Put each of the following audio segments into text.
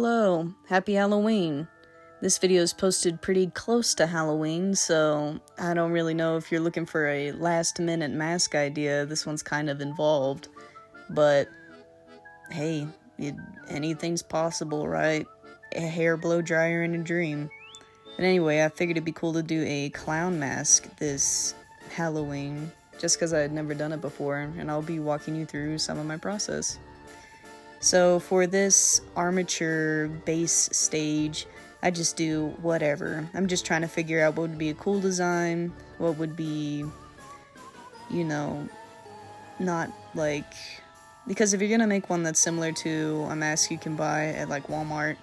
Hello, happy Halloween. This video is posted pretty close to Halloween, so I don't really know if you're looking for a last-minute mask idea. This one's kind of involved, but hey, anything's possible, right? A hair blow dryer in a dream. But anyway, I figured it'd be cool to do a clown mask this Halloween, just because I had never done it before, and I'll be walking you through some of my process. So for this armature base stage, I just do whatever. I'm just trying to figure out what would be a cool design, what would be, not like... Because if you're gonna make one that's similar to a mask you can buy at like Walmart,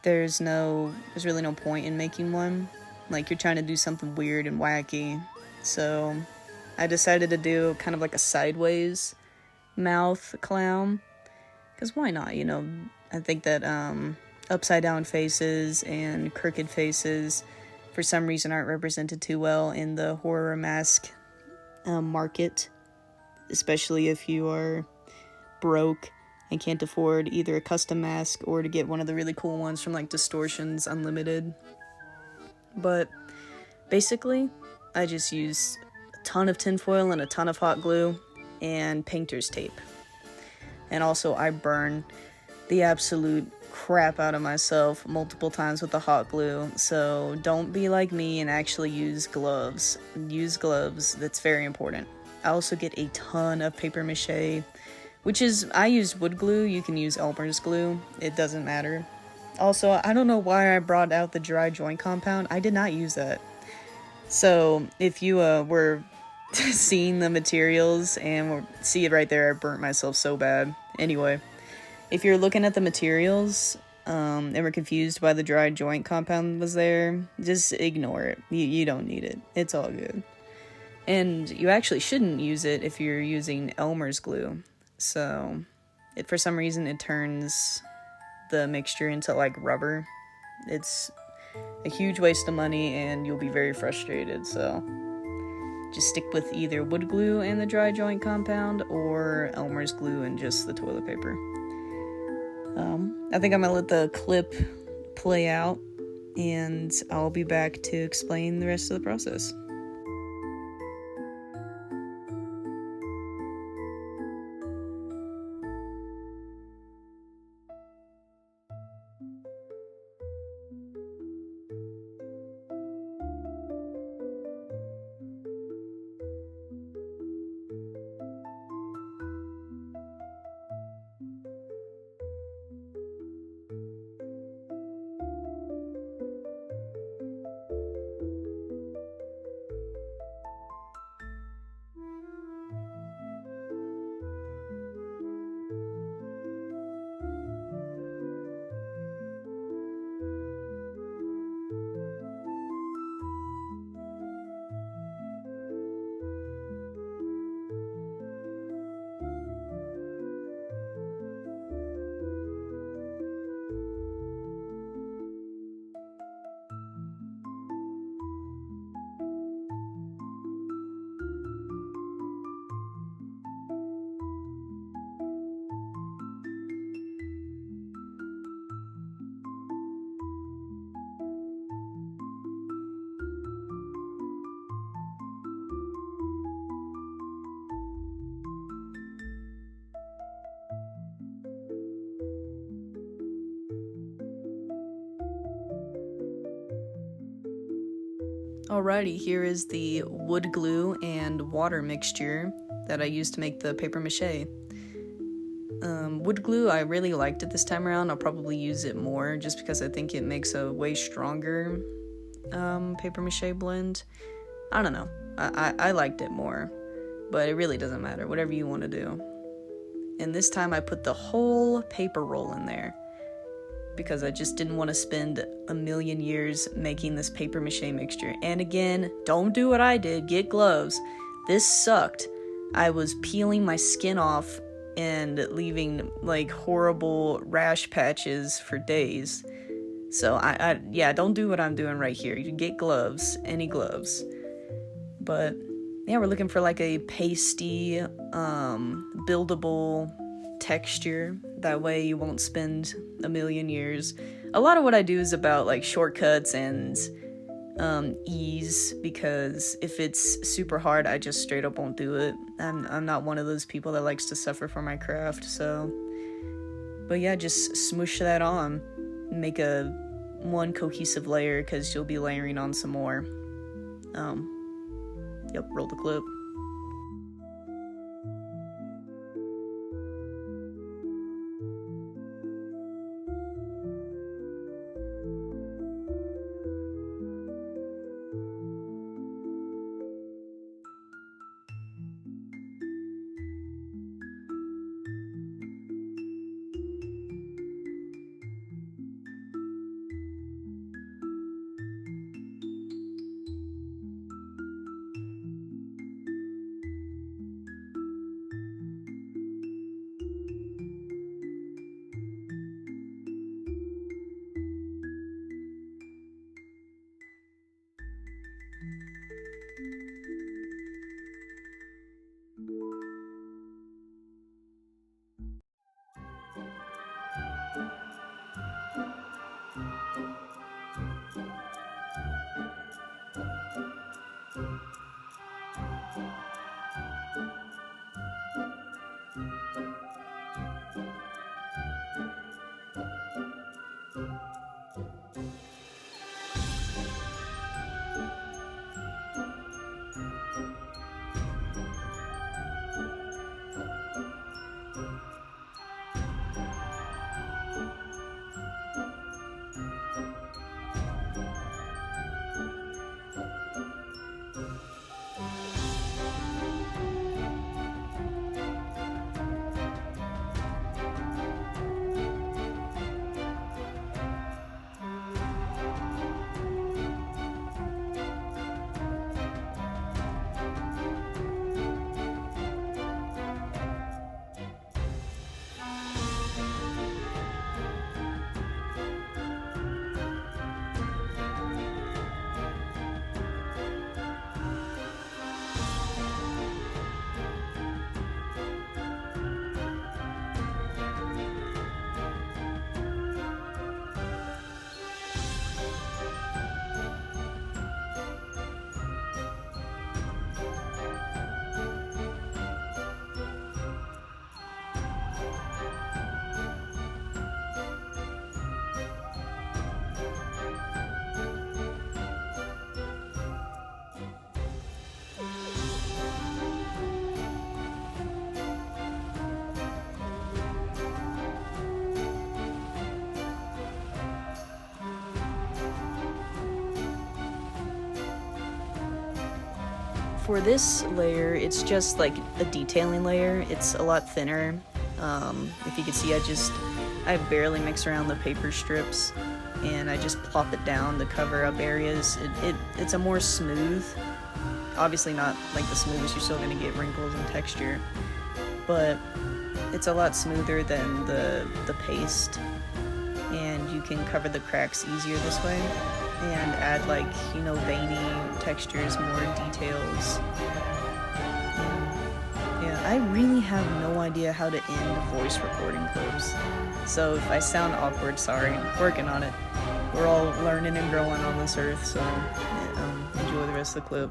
there's really no point in making one. Like, you're trying to do something weird and wacky. So I decided to do kind of like a sideways mouth clown. Because why not, I think that upside down faces and crooked faces for some reason aren't represented too well in the horror mask market. Especially if you are broke and can't afford either a custom mask or to get one of the really cool ones from like Distortions Unlimited. But basically, I just use a ton of tinfoil and a ton of hot glue and painter's tape. And also, I burn the absolute crap out of myself multiple times with the hot glue. So don't be like me and actually use gloves. Use gloves. That's very important. I also get a ton of paper mache, I use wood glue. You can use Elmer's glue. It doesn't matter. Also, I don't know why I brought out the dry joint compound. I did not use that. So if you were seeing the materials and see it right there, I burnt myself so bad. Anyway, if you're looking at the materials and were confused why the dry joint compound was there, just ignore it. You don't need it. It's all good. And you actually shouldn't use it if you're using Elmer's glue. So, for some reason, it turns the mixture into like rubber. It's a huge waste of money and you'll be very frustrated, so just stick with either wood glue and the dry joint compound or Elmer's glue and just the toilet paper. I think I'm gonna let the clip play out and I'll be back to explain the rest of the process. Alrighty, here is the wood glue and water mixture that I used to make the paper mache. Wood glue, I really liked it this time around. I'll probably use it more just because I think it makes a way stronger paper mache blend. I don't know. I liked it more, but it really doesn't matter. Whatever you want to do. And this time I put the whole paper roll in there, because I just didn't want to spend a million years making this paper mache mixture. And again, don't do what I did, get gloves. This sucked. I was peeling my skin off and leaving like horrible rash patches for days. So I don't do what I'm doing right here. You get gloves, any gloves. But yeah, we're looking for like a pasty, buildable texture. That way you won't spend a million years. A lot of what I do is about like shortcuts and ease, because if it's super hard, I just straight up won't do it. I'm not one of those people that likes to suffer for my craft, so. But yeah, just smoosh that on. Make a one cohesive layer, because you'll be layering on some more. Yep, roll the clip. For this layer, it's just like a detailing layer. It's a lot thinner. If you can see, I barely mix around the paper strips, and I just plop it down to cover up areas. It's a more smooth, obviously not like the smoothest, you're still gonna get wrinkles and texture, but it's a lot smoother than the paste, and you can cover the cracks easier this way and add, like, you know, veiny textures, more details. Yeah, I really have no idea how to end voice recording clips, so if I sound awkward, sorry. Working on it. We're all learning and growing on this earth, so enjoy the rest of the clip.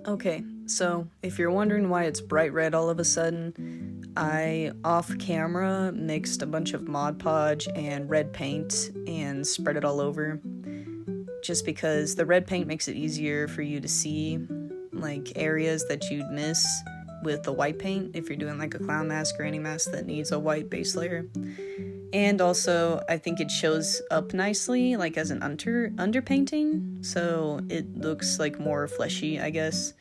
Okay, so if you're wondering why it's bright red all of a sudden, I off camera mixed a bunch of Mod Podge and red paint and spread it all over. Just because the red paint makes it easier for you to see like areas that you'd miss with the white paint if you're doing like a clown mask or any mask that needs a white base layer. And also, I think it shows up nicely, like as an underpainting, so it looks like more fleshy, I guess.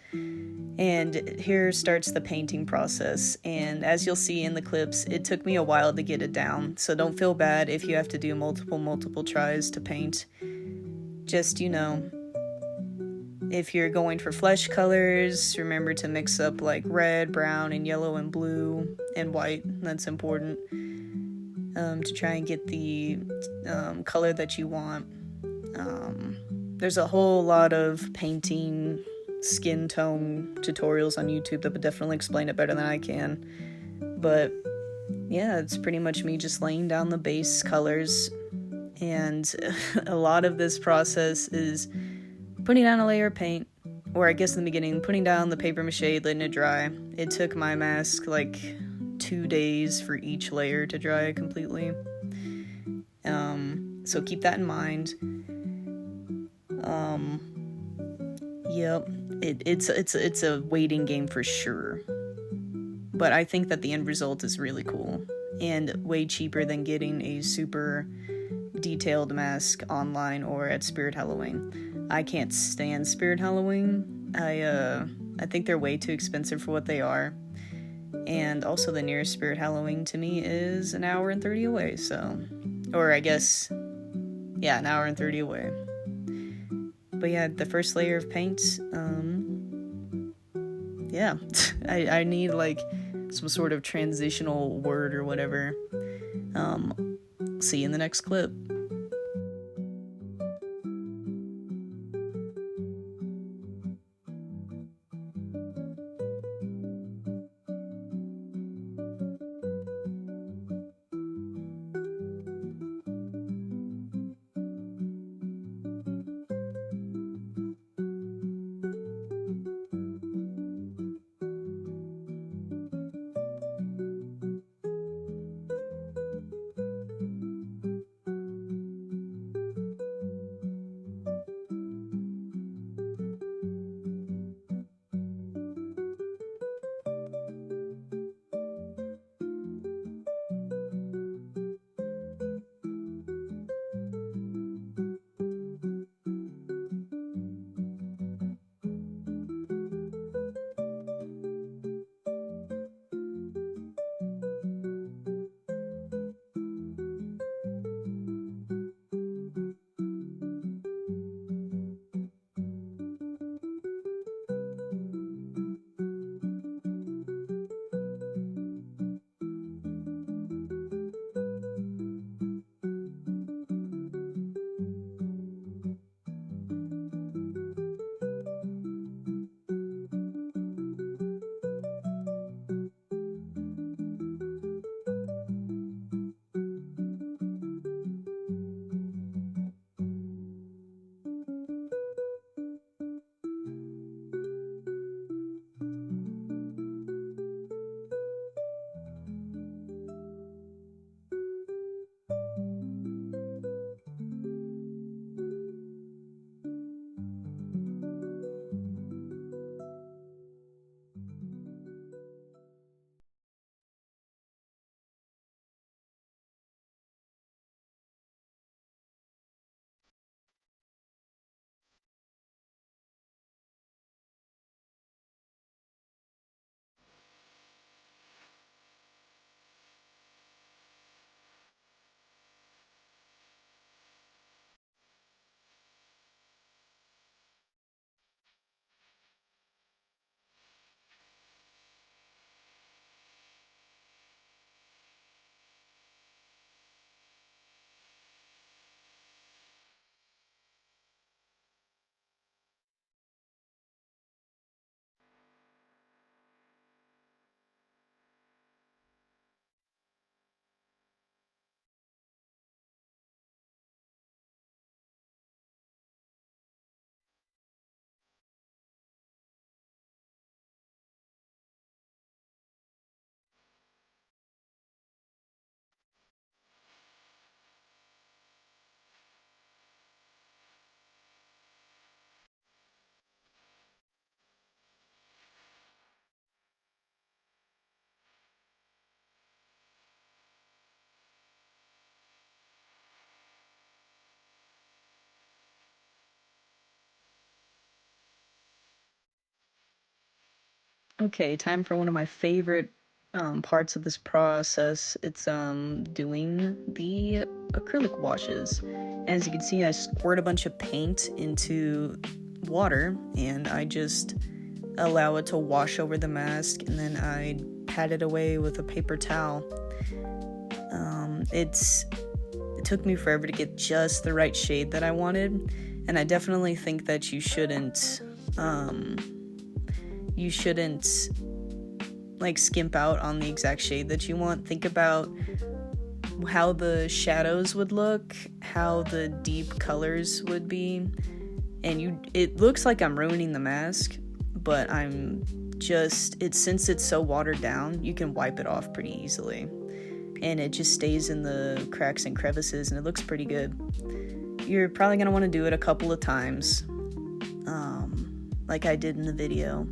And here starts the painting process, and as you'll see in the clips, it took me a while to get it down, so don't feel bad if you have to do multiple tries to paint. Just, if you're going for flesh colors, remember to mix up like red, brown, and yellow, and blue, and white. That's important. To try and get the color that you want. There's a whole lot of painting skin tone tutorials on YouTube that would definitely explain it better than I can. But yeah, it's pretty much me just laying down the base colors. And a lot of this process is putting down a layer of paint, or I guess in the beginning, putting down the paper mache, letting it dry. It took my mask like 2 days for each layer to dry completely. So keep that in mind. Yep, it's a waiting game for sure. But I think that the end result is really cool and way cheaper than getting a super detailed mask online or at Spirit Halloween. I can't stand Spirit Halloween. I think they're way too expensive for what they are. And also the nearest Spirit Halloween to me is an hour and 30 away, so... Or I guess... Yeah, an hour and 30 away. But yeah, the first layer of paint, yeah. I need, like, some sort of transitional word or whatever. See you in the next clip. Okay, time for one of my favorite parts of this process. It's doing the acrylic washes. As you can see, I squirt a bunch of paint into water and I just allow it to wash over the mask, and then I pat it away with a paper towel. It took me forever to get just the right shade that I wanted, and I definitely think that you shouldn't like skimp out on the exact shade that you want. Think about how the shadows would look, how the deep colors would be, and it looks like I'm ruining the mask, but since it's so watered down, you can wipe it off pretty easily, and it just stays in the cracks and crevices, and it looks pretty good. You're probably going to want to do it a couple of times, like I did in the video,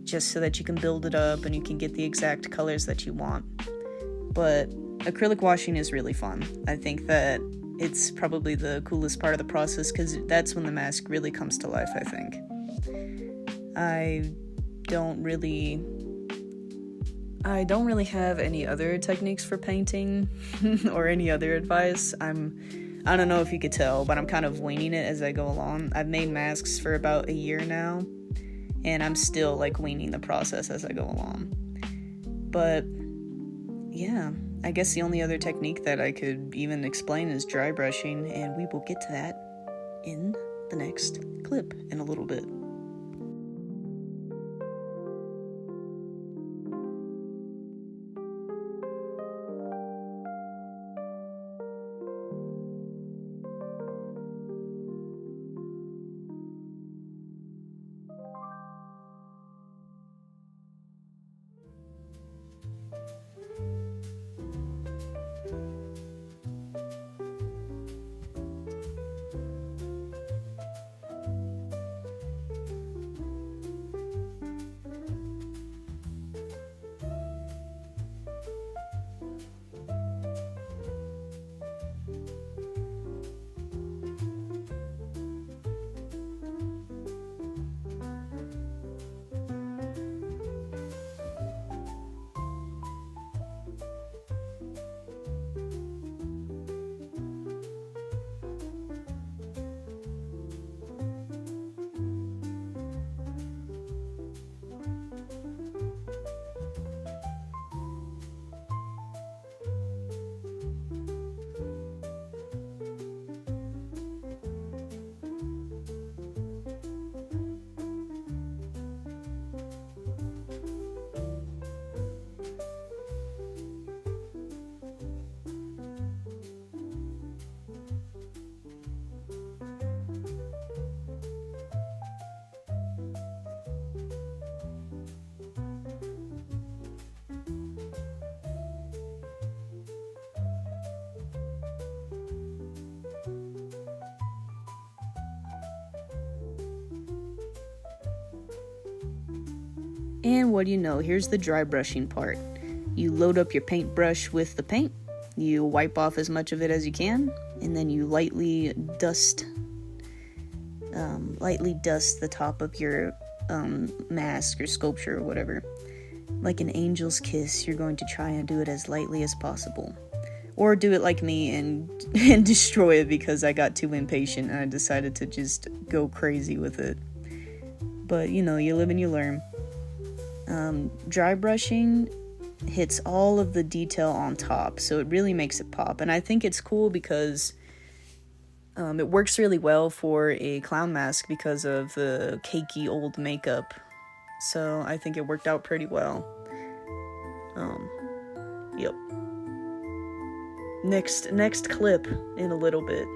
just so that you can build it up and you can get the exact colors that you want. But acrylic washing is really fun. I think that it's probably the coolest part of the process because that's when the mask really comes to life, I think. I don't really have any other techniques for painting or any other advice. I don't know if you could tell, but I'm kind of winging it as I go along. I've made masks for about a year now, and I'm still like winging the process as I go along. But yeah, I guess the only other technique that I could even explain is dry brushing, and we will get to that in the next clip in a little bit. And what do you know, here's the dry brushing part. You load up your paintbrush with the paint, you wipe off as much of it as you can, and then you lightly dust the top of your mask or sculpture or whatever. Like an angel's kiss, you're going to try and do it as lightly as possible. Or do it like me and destroy it because I got too impatient and I decided to just go crazy with it. But you know, you live and you learn. Dry brushing hits all of the detail on top, so it really makes it pop. And I think it's cool because it works really well for a clown mask because of the cakey old makeup. So I think it worked out pretty well. Yep. Next clip in a little bit.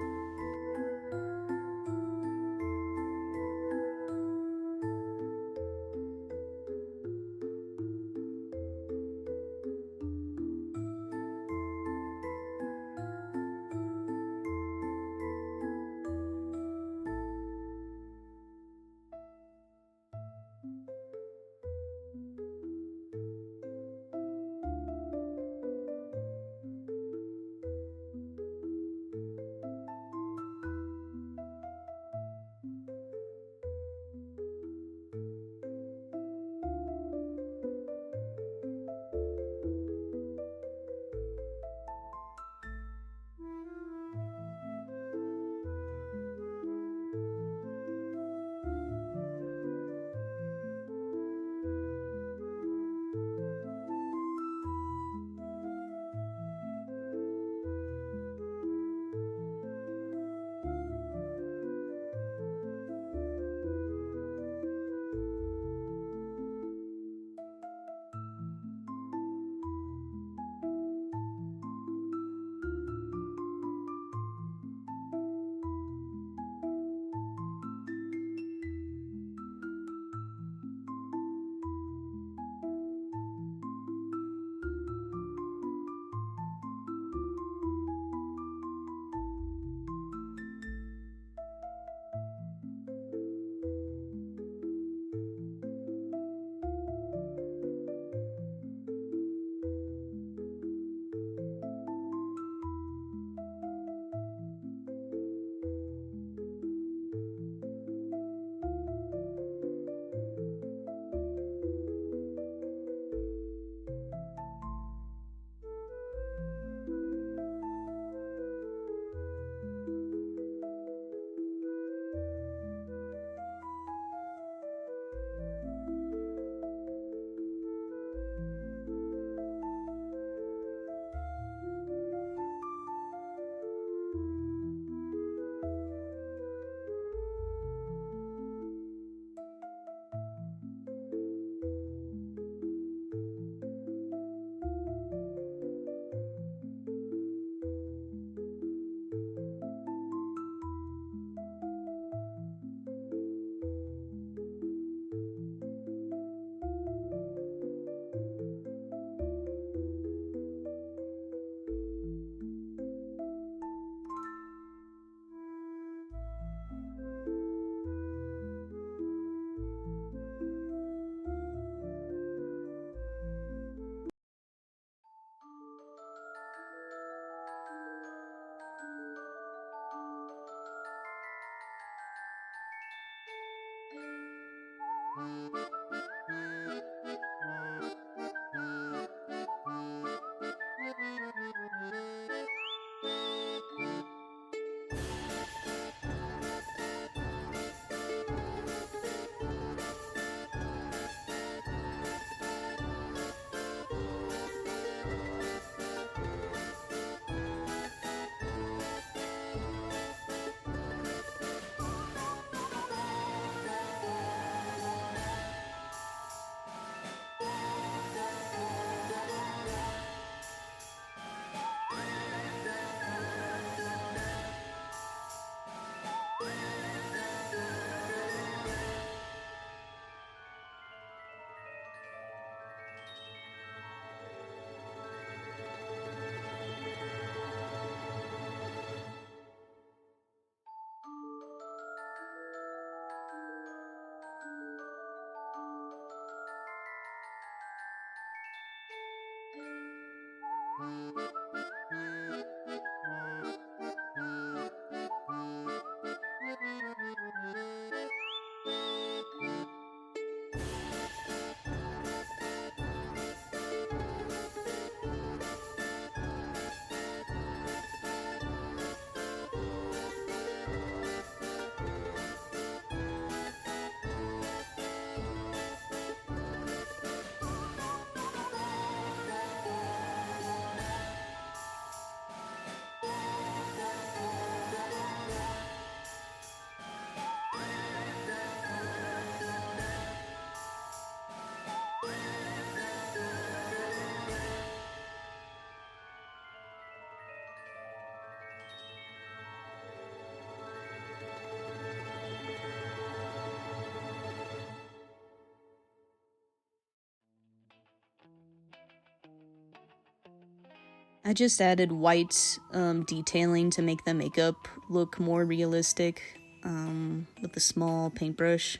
I just added white detailing to make the makeup look more realistic with a small paintbrush.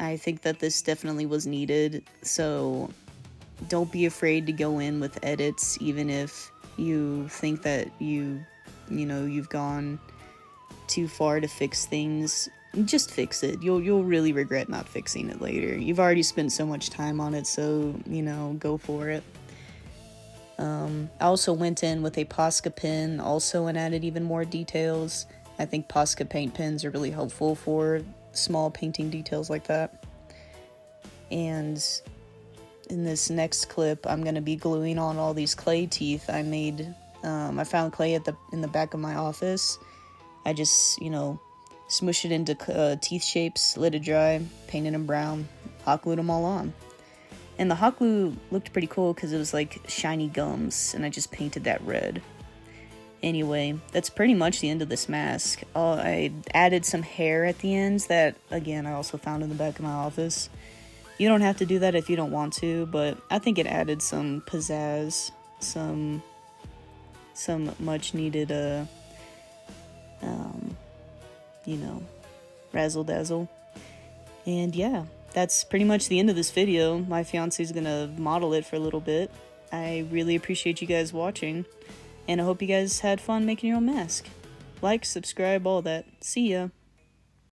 I think that this definitely was needed, so don't be afraid to go in with edits, even if you think that you've gone too far to fix things. Just fix it. You'll really regret not fixing it later. You've already spent so much time on it, so go for it. I also went in with a Posca pen also and added even more details. I think Posca paint pens are really helpful for small painting details like that. And in this next clip, I'm going to be gluing on all these clay teeth I made. I found clay in the back of my office. I just, smushed it into teeth shapes, let it dry, painted them brown, hot glued them all on. And the hot glue looked pretty cool because it was like shiny gums, and I just painted that red. Anyway, that's pretty much the end of this mask. I added some hair at the ends that, again, I also found in the back of my office. You don't have to do that if you don't want to, but I think it added some pizzazz, some much needed, razzle dazzle. And yeah, that's pretty much the end of this video. My fiance's gonna model it for a little bit. I really appreciate you guys watching, and I hope you guys had fun making your own mask. Like, subscribe, all that. See ya!